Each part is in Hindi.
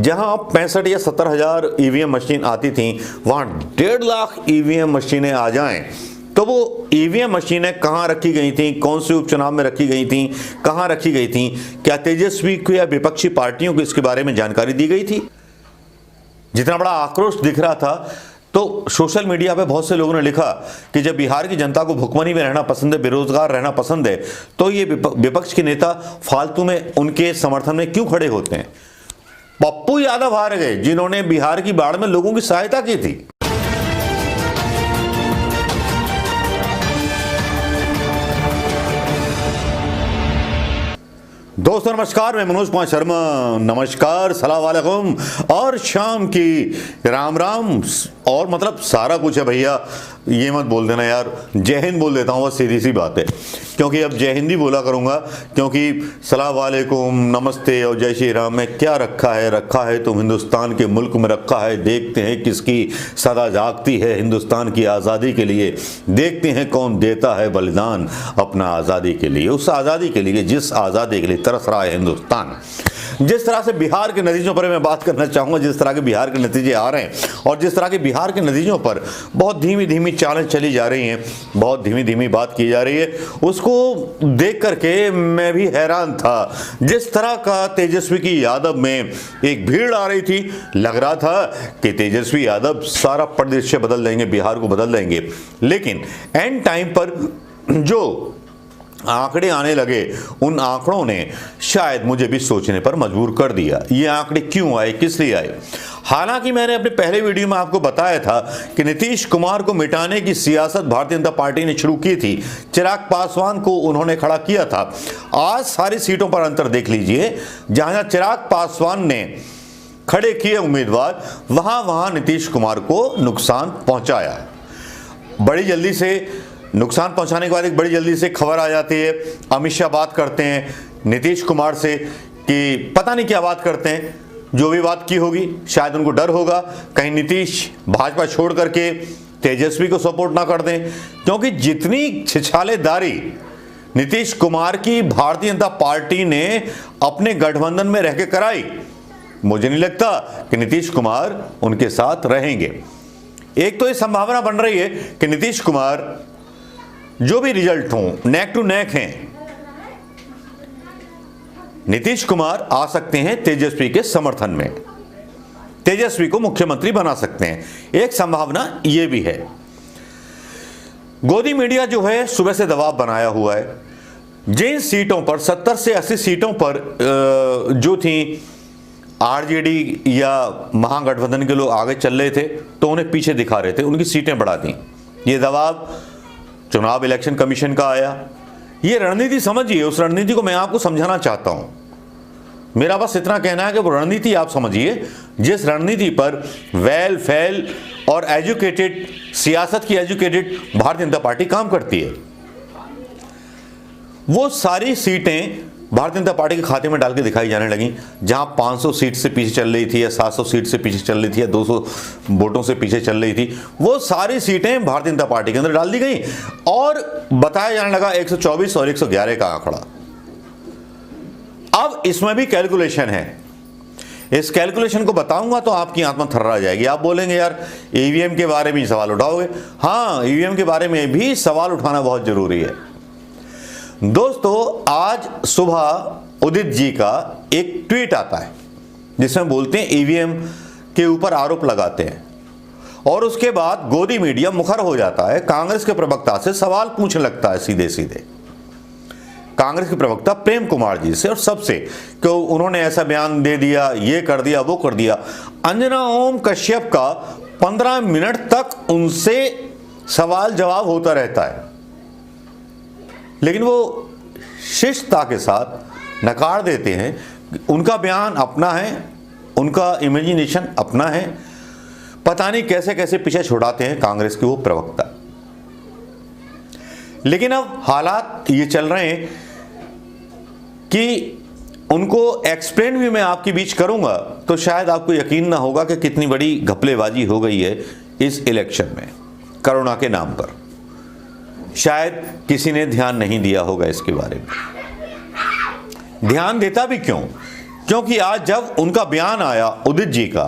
जहां 65 या 70 हजार ईवीएम मशीन आती थी, वहां 1.5 लाख ईवीएम मशीनें आ जाएं, तो वो ईवीएम मशीनें कहां रखी गई थी, कौन से उपचुनाव में रखी गई थी, कहां रखी गई थी, क्या तेजस्वी को या विपक्षी पार्टियों को इसके बारे में जानकारी दी गई थी? जितना बड़ा आक्रोश दिख रहा था, तो सोशल मीडिया पे बहुत से लोगों ने लिखा कि जब बिहार की जनता को भुखमरी में रहना पसंद है, बेरोजगार रहना पसंद है, तो ये विपक्ष के नेता फालतू में उनके समर्थन में क्यों खड़े होते हैं? पप्पू यादव हार गए, जिन्होंने बिहार की बाढ़ में लोगों की सहायता की थी। दोस्तों नमस्कार, मैं मनोज कुमार शर्मा। नमस्कार, सलाम वालेकुम और शाम की राम राम। और मतलब सारा कुछ है भैया, ये मत बोल देना यार, जय हिंद बोल देता हूँ, बस सीधी सी बात है। क्योंकि अब जय हिंदी बोला करूँगा, क्योंकि सलाम वालेकुम, नमस्ते और जय श्री राम में क्या रखा है तो हिंदुस्तान के मुल्क में रखा है। देखते हैं किसकी सदा जागती है हिंदुस्तान की आज़ादी के लिए, देखते हैं कौन देता है बलिदान अपना आज़ादी के लिए, उस आज़ादी के लिए जिस आज़ादी के लिए तरस रहा है हिंदुस्तान। जिस तरह से बिहार के नतीजों पर मैं बात करना चाहूँगा, जिस तरह के बिहार के नतीजे आ रहे हैं और जिस तरह के बिहार के नतीजों पर बहुत धीमी धीमी चालें चली जा रही हैं, बहुत धीमी धीमी बात की जा रही है, उसको देख करके मैं भी हैरान था। जिस तरह का तेजस्वी की यादव में एक भीड़ आ रही थी, लग रहा था कि तेजस्वी यादव सारा परिदृश्य बदल देंगे, बिहार को बदल देंगे। लेकिन एंड टाइम पर जो आंकड़े आने लगे, उन आंकड़ों ने शायद मुझे भी सोचने पर मजबूर कर दिया। ये आंकड़े क्यों आए, किस लिए आए? हालांकि मैंने अपने पहले वीडियो में आपको बताया था कि नीतीश कुमार को मिटाने की सियासत भारतीय जनता पार्टी ने शुरू की थी, चिराग पासवान को उन्होंने खड़ा किया था। आज सारी सीटों पर अंतर देख लीजिए, जहां चिराग पासवान ने खड़े किए उम्मीदवार, वहां नीतीश कुमार को नुकसान पहुंचाया। बड़ी जल्दी से नुकसान पहुंचाने के बाद एक बड़ी जल्दी से खबर आ जाती है, अमित शाह बात करते हैं नीतीश कुमार से कि पता नहीं क्या बात करते हैं, जो भी बात की होगी शायद उनको डर होगा कहीं नीतीश भाजपा छोड़ करके तेजस्वी को सपोर्ट ना कर दें, क्योंकि जितनी छिछालेदारी नीतीश कुमार की भारतीय जनता पार्टी ने अपने गठबंधन में रह के कराई, मुझे नहीं लगता कि नीतीश कुमार उनके साथ रहेंगे। एक तो ये संभावना बन रही है कि नीतीश कुमार जो भी रिजल्ट हों, नेक टू नेक हैं, नीतीश कुमार आ सकते हैं तेजस्वी के समर्थन में, तेजस्वी को मुख्यमंत्री बना सकते हैं। एक संभावना यह भी है। गोदी मीडिया जो है सुबह से दबाव बनाया हुआ है, जिन सीटों पर 70 से 80 सीटों पर जो थी आरजेडी या महागठबंधन के लोग आगे चल रहे थे, तो उन्हें पीछे दिखा रहे थे, उनकी सीटें बढ़ा दी। ये दबाव चुनाव इलेक्शन कमीशन का आया। ये रणनीति समझिए, उस रणनीति को मैं आपको समझाना चाहता हूं। मेरा बस इतना कहना है कि वो रणनीति आप समझिए, जिस रणनीति पर वेल फेल और एजुकेटेड सियासत की एजुकेटेड भारतीय जनता पार्टी काम करती है। वो सारी सीटें भारतीय जनता पार्टी के खाते में डाल के दिखाई जाने लगी। जहां 500 सीट से पीछे चल रही थी या 700 सीट से पीछे चल रही थी या 200 वोटों से पीछे चल रही थी, वो सारी सीटें भारतीय जनता पार्टी के अंदर डाल दी गई और बताया जाने लगा 124 और 111 का आंकड़ा। अब इसमें भी कैलकुलेशन है। इस कैलकुलेशन को बताऊंगा तो आपकी आत्मा थर्रा जाएगी। आप बोलेंगे यार ईवीएम के बारे में सवाल उठाओगे। हाँ, ईवीएम के बारे में भी सवाल उठाना बहुत जरूरी है। दोस्तों, आज सुबह उदित जी का एक ट्वीट आता है जिसमें बोलते हैं ईवीएम के ऊपर आरोप लगाते हैं, और उसके बाद गोदी मीडिया मुखर हो जाता है, कांग्रेस के प्रवक्ता से सवाल पूछने लगता है सीधे सीधे, कांग्रेस के प्रवक्ता प्रेम कुमार जी से और सबसे, कि उन्होंने ऐसा बयान दे दिया, ये कर दिया, वो कर दिया। अंजना ओम कश्यप का 15 मिनट तक उनसे सवाल जवाब होता रहता है, लेकिन वो शिष्टता के साथ नकार देते हैं। उनका बयान अपना है, उनका इमेजिनेशन अपना है, पता नहीं कैसे कैसे पीछे छुड़ाते हैं कांग्रेस के वो प्रवक्ता। लेकिन अब हालात ये चल रहे हैं कि उनको एक्सप्लेन भी मैं आपके बीच करूंगा तो शायद आपको यकीन ना होगा कि कितनी बड़ी घपलेबाजी हो गई है इस इलेक्शन में कोरोना के नाम पर। शायद किसी ने ध्यान नहीं दिया होगा इसके बारे में। ध्यान देता भी क्यों? क्योंकि आज जब उनका बयान आया उदित जी का,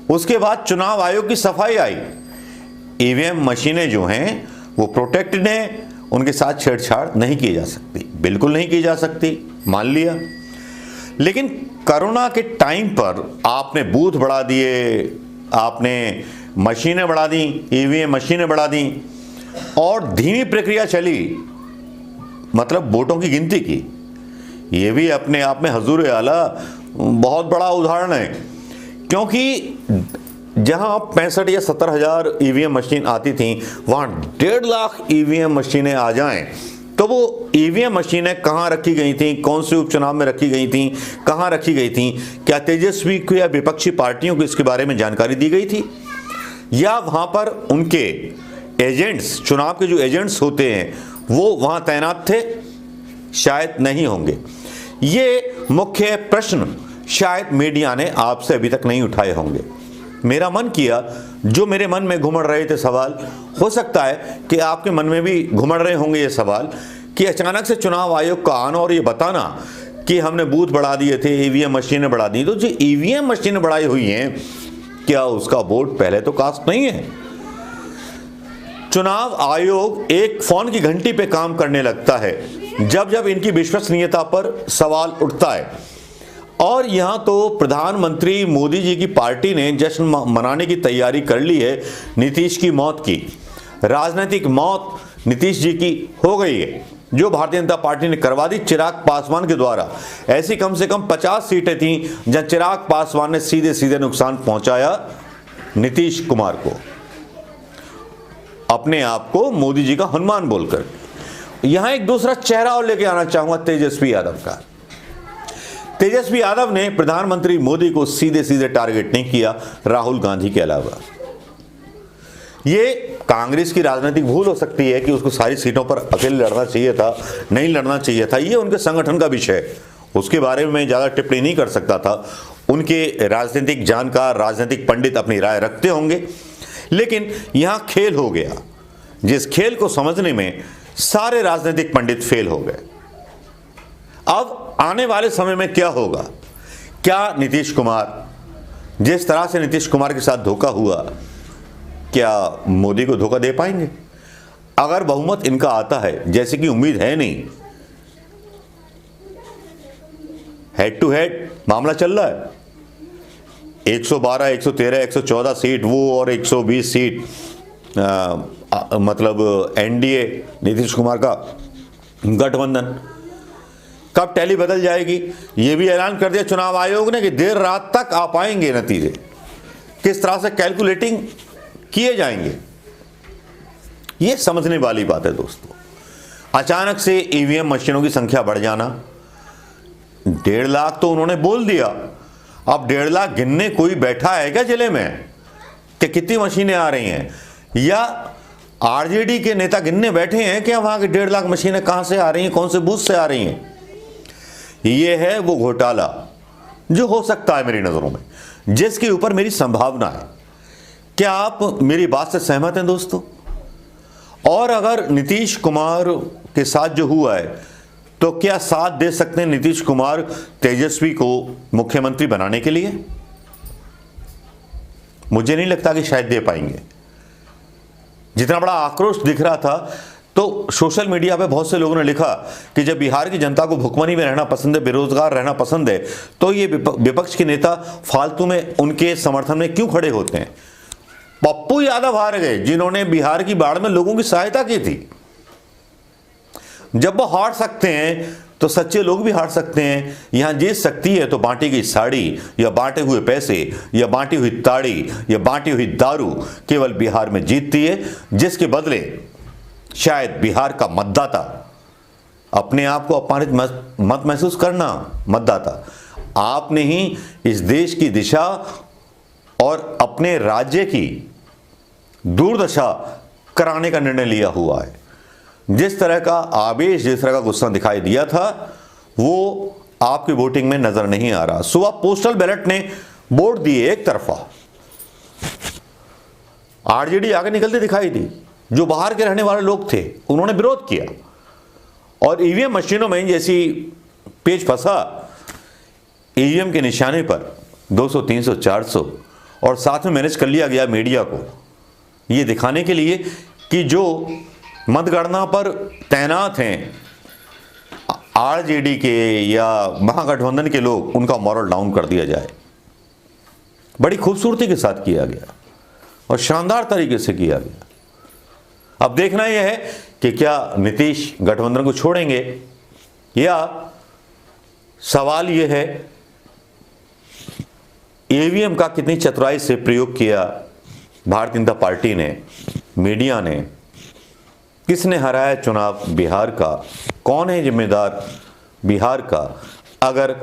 उसके बाद चुनाव आयोग की सफाई आई। ईवीएम मशीनें जो हैं वो प्रोटेक्टेड हैं, उनके साथ छेड़छाड़ नहीं की जा सकती, बिल्कुल नहीं की जा सकती, मान लिया। लेकिन कोरोना के टाइम पर आपने बूथ बढ़ा दिए, आपने मशीनें बढ़ा दी, ईवीएम मशीनें बढ़ा दी और धीमी प्रक्रिया चली, मतलब वोटों की गिनती की। ये भी अपने आप में हुजूर आला बहुत बड़ा उदाहरण है, क्योंकि जहां 65 या 70 हजार ईवीएम मशीन आती थी, वहां 1.5 लाख ईवीएम मशीनें आ जाएं, तो वो ईवीएम मशीनें कहां रखी गई थी, कौन से उपचुनाव में रखी गई थी, कहां रखी गई थी, क्या तेजस्वी को या विपक्षी पार्टियों को इसके बारे में जानकारी दी गई थी, या वहां पर उनके एजेंट्स, चुनाव के जो एजेंट्स होते हैं वो वहां तैनात थे? शायद नहीं होंगे। ये मुख्य प्रश्न शायद मीडिया ने आपसे अभी तक नहीं उठाए होंगे। मेरा मन किया, जो मेरे मन में घुमड़ रहे थे सवाल, हो सकता है कि आपके मन में भी घुमड़ रहे होंगे ये सवाल, कि अचानक से चुनाव आयोग का आना और ये बताना कि हमने बूथ बढ़ा दिए थे, ईवीएम मशीनें बढ़ा दी। तो जो ईवीएम मशीनें बढ़ाई हुई हैं, क्या उसका वोट पहले तो कास्ट नहीं है? चुनाव आयोग एक फोन की घंटी पे काम करने लगता है जब जब इनकी विश्वसनीयता पर सवाल उठता है। और यहां तो प्रधानमंत्री मोदी जी की पार्टी ने जश्न मनाने की तैयारी कर ली है नीतीश की मौत की। राजनीतिक मौत नीतीश जी की हो गई है, जो भारतीय जनता पार्टी ने करवा दी चिराग पासवान के द्वारा। ऐसी कम से कम 50 सीटें थीं जहां चिराग पासवान ने सीधे सीधे नुकसान पहुंचाया नीतीश कुमार को, अपने आप को मोदी जी का हनुमान बोलकर। यहां एक दूसरा चेहरा और लेके आना चाहूंगा, तेजस्वी यादव का। तेजस्वी यादव ने प्रधानमंत्री मोदी को सीधे सीधे टारगेट नहीं किया, राहुल गांधी के अलावा। ये कांग्रेस की राजनीतिक भूल हो सकती है कि उसको सारी सीटों पर अकेले लड़ना चाहिए था, नहीं लड़ना चाहिए था, ये उनके संगठन का विषय है, उसके बारे में मैं ज्यादा टिप्पणी नहीं कर सकता था। उनके राजनीतिक जानकार, राजनीतिक पंडित अपनी राय रखते होंगे, लेकिन यहां खेल हो गया। जिस खेल को समझने में सारे राजनीतिक पंडित फेल हो गए। अब आने वाले समय में क्या होगा? क्या नीतीश कुमार, जिस तरह से नीतीश कुमार के साथ धोखा हुआ, क्या मोदी को धोखा दे पाएंगे? अगर बहुमत इनका आता है, जैसे कि उम्मीद है नहीं, हेड टू हेड मामला चल रहा है, 112, 113, 114 सीट वो और 120 सीट मतलब एनडीए नीतीश कुमार का गठबंधन। कब टैली बदल जाएगी, ये भी ऐलान कर दिया चुनाव आयोग ने कि देर रात तक आ पाएंगे नतीजे, किस तरह से कैलकुलेटिंग किए जाएंगे। ये समझने वाली बात है दोस्तों। अचानक से ईवीएम मशीनों की संख्या बढ़ जाना, 1.5 लाख तो उन्होंने बोल दिया, अब 1.5 लाख गिनने कोई बैठा है क्या जिले में कि कितनी मशीनें आ रही हैं? या आरजेडी के नेता गिनने बैठे हैं कि वहां की 1.5 लाख मशीनें कहां से आ रही हैं, कौन से बूथ से आ रही हैं? यह है वो घोटाला जो हो सकता है मेरी नजरों में, जिसके ऊपर मेरी संभावना है। क्या आप मेरी बात से सहमत हैं दोस्तों? और अगर नीतीश कुमार के साथ जो हुआ है, तो क्या साथ दे सकते हैं नीतीश कुमार तेजस्वी को मुख्यमंत्री बनाने के लिए? मुझे नहीं लगता कि शायद दे पाएंगे। जितना बड़ा आक्रोश दिख रहा था, तो सोशल मीडिया पे बहुत से लोगों ने लिखा कि जब बिहार की जनता को भुखमरी में रहना पसंद है, बेरोजगार रहना पसंद है, तो ये विपक्ष के नेता फालतू में उनके समर्थन में क्यों खड़े होते हैं? पप्पू यादव हार गए, जिन्होंने बिहार की बाढ़ में लोगों की सहायता की थी। जब वो हार सकते हैं तो सच्चे लोग भी हार सकते हैं। यहां जीत सकती है तो बांटी गई साड़ी, या बांटे हुए पैसे, या बांटी हुई ताड़ी, या बांटी हुई दारू केवल बिहार में जीतती है, जिसके बदले शायद बिहार का मतदाता अपने आप को अपमानित मत महसूस करना। मतदाता, आपने ही इस देश की दिशा और अपने राज्य की दुर्दशा कराने का निर्णय लिया हुआ है। जिस तरह का आवेश, जिस तरह का गुस्सा दिखाई दिया था, वो आपकी वोटिंग में नजर नहीं आ रहा। सुबह पोस्टल बैलेट ने वोट दिए एक तरफा, आरजेडी आगे निकलती दिखाई दी। जो बाहर के रहने वाले लोग थे उन्होंने विरोध किया, और ईवीएम मशीनों में जैसी पेच फंसा ईवीएम के निशाने पर 200, 300, 400 और साथ में मैनेज कर लिया गया मीडिया को ये दिखाने के लिए कि जो मतगणना पर तैनात हैं आरजेडी के या महागठबंधन के लोग, उनका मॉरल डाउन कर दिया जाए। बड़ी खूबसूरती के साथ किया गया और शानदार तरीके से किया गया। अब देखना यह है कि क्या नीतीश गठबंधन को छोड़ेंगे या सवाल यह है ईवीएम का कितनी चतुराई से प्रयोग किया भारतीय जनता पार्टी ने, मीडिया ने, किसने हराया चुनाव बिहार का, कौन है जिम्मेदार बिहार का अगर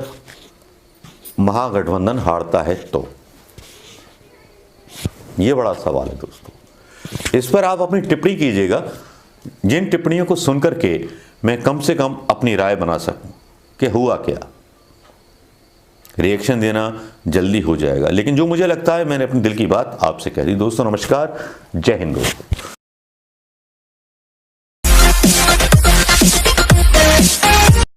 महागठबंधन हारता है तो। यह बड़ा सवाल है दोस्तों, इस पर आप अपनी टिप्पणी कीजिएगा, जिन टिप्पणियों को सुनकर के मैं कम से कम अपनी राय बना सकूं कि हुआ क्या। रिएक्शन देना जल्दी हो जाएगा, लेकिन जो मुझे लगता है मैंने अपने दिल की बात आपसे कह दी। दोस्तों नमस्कार, जय हिंद दोस्तों।